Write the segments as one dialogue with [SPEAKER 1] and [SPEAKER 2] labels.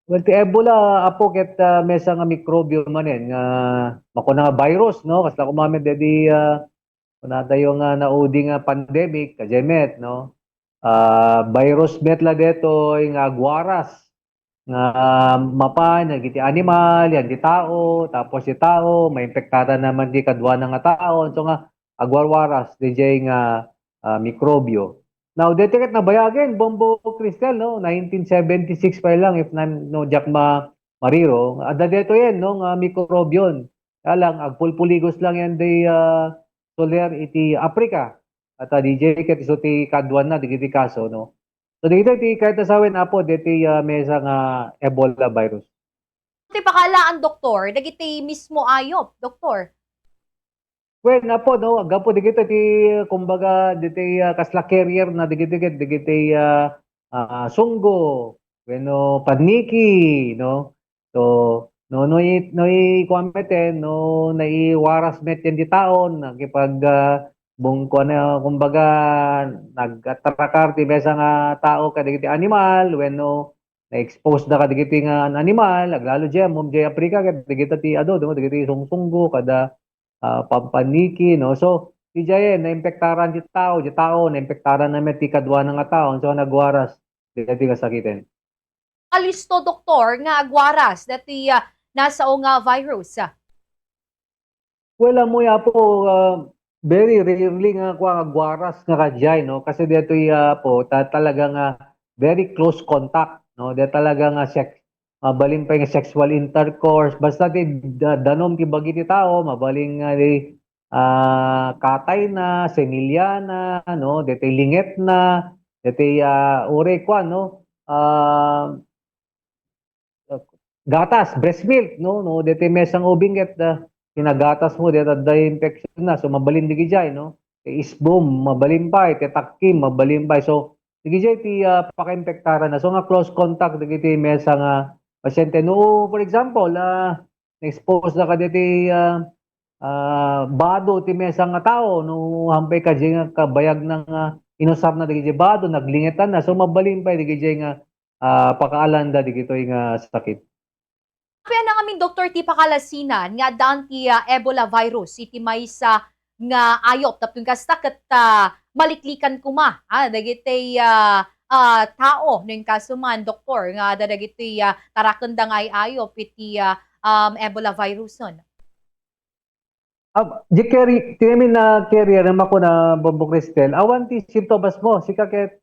[SPEAKER 1] Well, ti Ebola apo ket mesa nga mikrobyo manen nga makuna nga virus no kasla kumamed dedi kunada yung naudi nga pandemic kajemet no. Virus met la detoy nga agwaras nga mapan giti animal yan di tao tapos di tao maimpektada naman di kadwa na nga tao so nga agwarwaras DJ nga mikrobyo. Now, detiket na bayagin, Bombo Cristel, no? 1976 pa lang, if no, Jack Mariro. Ada deto yan, no? Nga mikrobyon. Kaya lang, agpulpuligos lang yan di soler iti Africa. At DJ ket iso ti kadwan na, digiti kaso, no? So, dito ti kahit asawin apo, diti mesa nga Ebola virus.
[SPEAKER 2] Ti pakalaan doktor, dagiti mismo ayop, doktor.
[SPEAKER 1] Well, napo, no? Agapo digito ti, kumbaga, diti kasla carrier na digiti sunggo, bueno, paniki, no? So, no kwameten, no, naiwaras met yan di taon, nakipag, bung ko na, kumbaga, nag-atrakar ti besa nga tao kadigiti animal, bueno, na-expose na kadigiti nga animal, aglalo dyan, jay Africa, kadigiti ti, digiti sungsunggo, kada, pampaniki, no? So, ti jayen, naimpektaran di tao, naimpektaran na met ti kadwa na nga tao, so nagwaras, di kasakitin.
[SPEAKER 2] Alisto doktor nga agwaras dati nasa o nga virus.
[SPEAKER 1] Well, amoy po, very rarely nga kwa agwaras nga kadjay, no? Kasi dito po, talaga nga very close contact, no? Dito talaga nga mabaling pa yung sexual intercourse, basta ti danom ti bagi ti tao, mabaling nga di katay na, semilya na, no? Dito linget na, dito ure kwa, no? Gatas, breast milk, no, dito mesang ubing ket kinagatas mo dito da infection na, so mabalin di gijay, no, isbom, mabalin pa, iti takkim, mabalin pa, so di gijay ti paka-impektaran na, so nga close contact di ti mesang pasyente, no, for example, na-expose na ka dito bado ti mesang nga tao, no, hampay ka nga kabayag ng inusap na di gijay bado, naglingetan na, so mabalin pa, di gijay nga pakaalanda di gitoy nga sakit.
[SPEAKER 2] Kaya na nga doktor ti pakalasinan nga daan ti Ebola virus iti maysa nga ayop tapno kasta ket maliklikan kuma dagiti tao no yung kaso man doktor nga dagiti tarakenda nga ayop iti Ebola virus nun.
[SPEAKER 1] Di tinamin na carrier naman ko na Bombo Cristel, awan ti sintomas mo, sikaket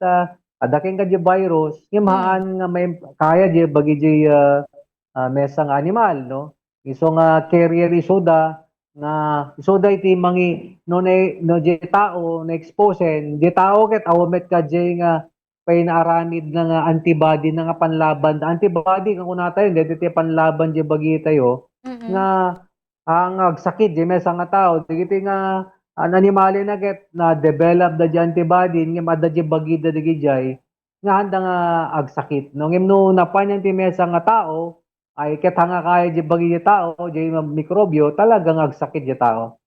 [SPEAKER 1] adaking ka di virus, yung maan nga may kaya di bagi di mesang animal, no? Iso nga carrier isoda, na isoda iti mangi, no di tao, na exposen, di tao ket awamet ka di nga painaaramid na nga antibody na nga panlaban, antibody kung kunata yun, di panlaban di bagi tayo, nga ang agsakit di mesa nga tao digiti nga an animale na get na develop da di antibody nga madda di bagida di gijay nga handa nga agsakit no ngem no napanyan ti mesa nga tao ay ket nga kaya di bagida tao di mikrobyo talagang agsakit di tao.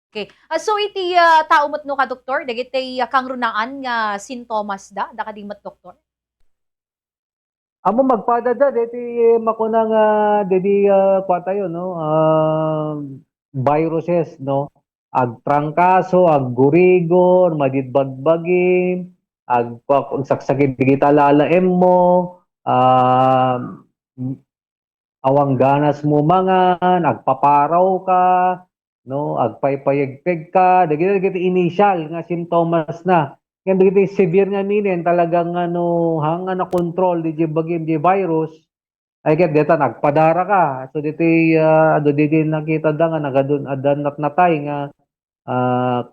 [SPEAKER 2] Okay. So iti tao met no ka doktor dagiti kangrunaan nga sintomas da kadimot doktor.
[SPEAKER 1] Amo magpadada deti makunang dedi kwata yun no viruses no agtrangkaso aggurigor madidbagbagim saksagin digita lalaem mo uh, awang ganas mo mga nagpaparaw ka no agpaypayegpeg ka dagiti initial nga simptomas na yan dagiti severe nga minen talagang ano hanga na control di bagim di virus ay ket deta nagpadara ka so diti ado diti nakita da nga nagadun adan natnatay nga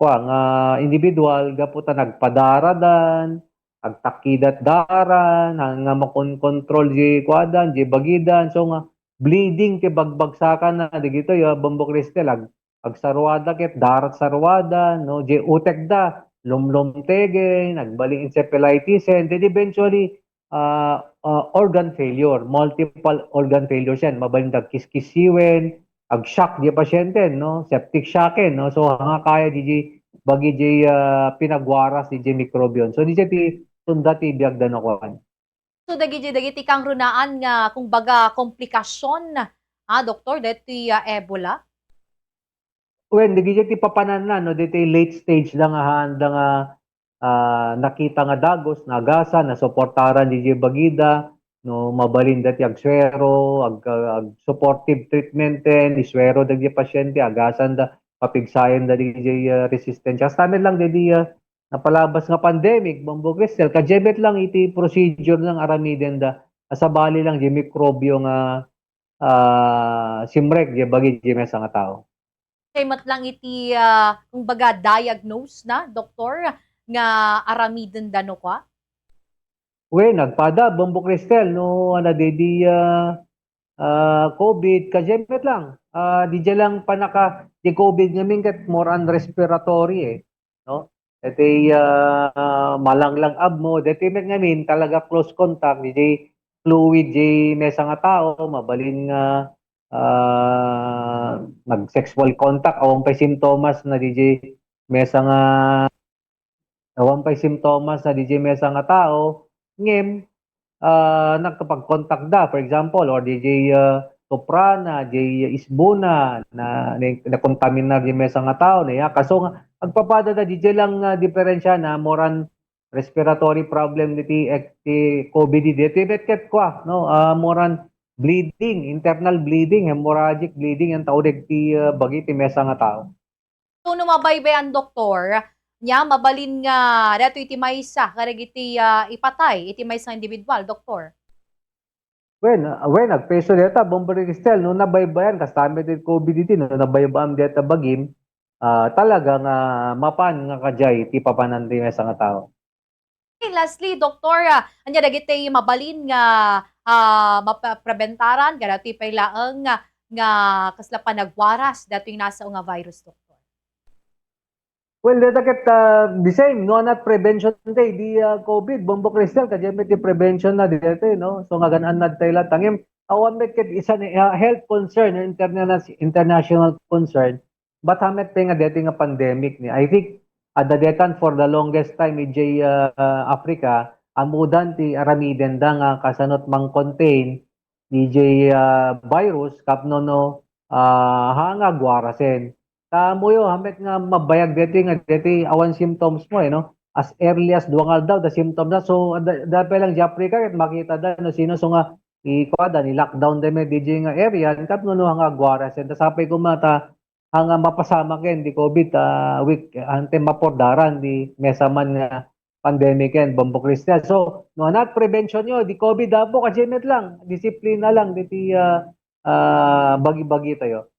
[SPEAKER 1] kwa nga individual gaputa nagpadara dan agtakidat daran nga makon-control di kwadan di bagidan so nga bleeding ti bagbagsakan na digito Bombo Cristel agsarwada ket darat sarwada no di utek da lumlumtege nagbaling encephalitis and then eventually organ failure multiple organ failure yan mabaling dagkiskisiwen ag-shock di pasyente no septic shockin no so nga kaya di bagi di pinagwaras di mikrobyon so di ti tunda ti biagdan ako.
[SPEAKER 2] So dagiti kang runaan nga kumbaga komplikasyon, doktor deti Ebola?
[SPEAKER 1] When digiti papanan na no, diti late stage lang handa nga nakita nga dagos, nagasa, nasuportaran di bagida, no mabalin dati agsuero, ag supportive treatment ten, iswero dagiti pasyente, agasan da, papigsayan da di resistensya. Sa amin lang di napalabas nga pandemic, Bombo Cristel, kajebet lang iti procedure ng aramiden da, asabali lang di mikrobyo nga simrek di bagi di mesa nga tao.
[SPEAKER 2] Kay matlang iti kumbaga diagnose na doktor nga aramiden dano kwa?
[SPEAKER 1] Nagpada, Bombo Cristel, no, dedi COVID, kajemet lang. Di dyan lang di COVID nga mingat, more on respiratory no? Dati malanglang ab mo, dati met ngamin talaga close contact, di fluid, di mesa nga tao, mabalin nga nag-sexual contact, awang pa'y simptomas na di mesa nga Awan pa'y simptomas na DJ mesa nga tao, ngem nagkapag-contact da, for example, or DJ Soprana, DJ Isbuna, na kontaminar di mesa nga tao, na kaso nga, agpapada da, DJ lang diferensya na moran respiratory problem diti COVID diti betket kwa, no, moran bleeding, internal bleeding, hemorrhagic bleeding, ang tao ti bagi ti mesa nga tao.
[SPEAKER 2] So no mabaybayan doktor, nya mabalin nga dato iti maysa kadagiti ipatay iti maysa individual, doktor.
[SPEAKER 1] Nagpeso deta Bomber Cristel no nabaybayan kasama din COVID dito no nabaybayan deta bagim talaga nga mapan nga kajay ti papanan ti mesa nga tao.
[SPEAKER 2] Okay, lastly, doktor, anya dagiti mabalin nga mapreventaran kadati pay laeng nga kasla panagwaras datoy nasa nga virus, doktor.
[SPEAKER 1] Well, dataket the same, no, not prevention day, di COVID, Bombo Cristel, kaya may prevention na dito, no? So, nga ganaan na tayo lang. Tangim, awan may kit isa health concern, international concern, but hamet pa nga dito nga pandemic ni. I think, the detan for the longest time, EJ Africa, amudan ti aramiden da nga kasanot mang contain, EJ virus, kapno no, hanga gwarasen. Kamuyo hamet nga mabayag deti awan symptoms mo no as early as duangal daw the symptoms na so dapat lang japri ka ket makita da no sino so nga ikuada ni lockdown deme DJ nga area kat no hanga agwara sen ta sapay ko mata hanga mapasama ken di covid week ante mapordaran di mesa man nga pandemic ken Bombo Cristel so no not prevention yo di covid abo kajemet lang disiplina lang diti bagi-bagi tayo.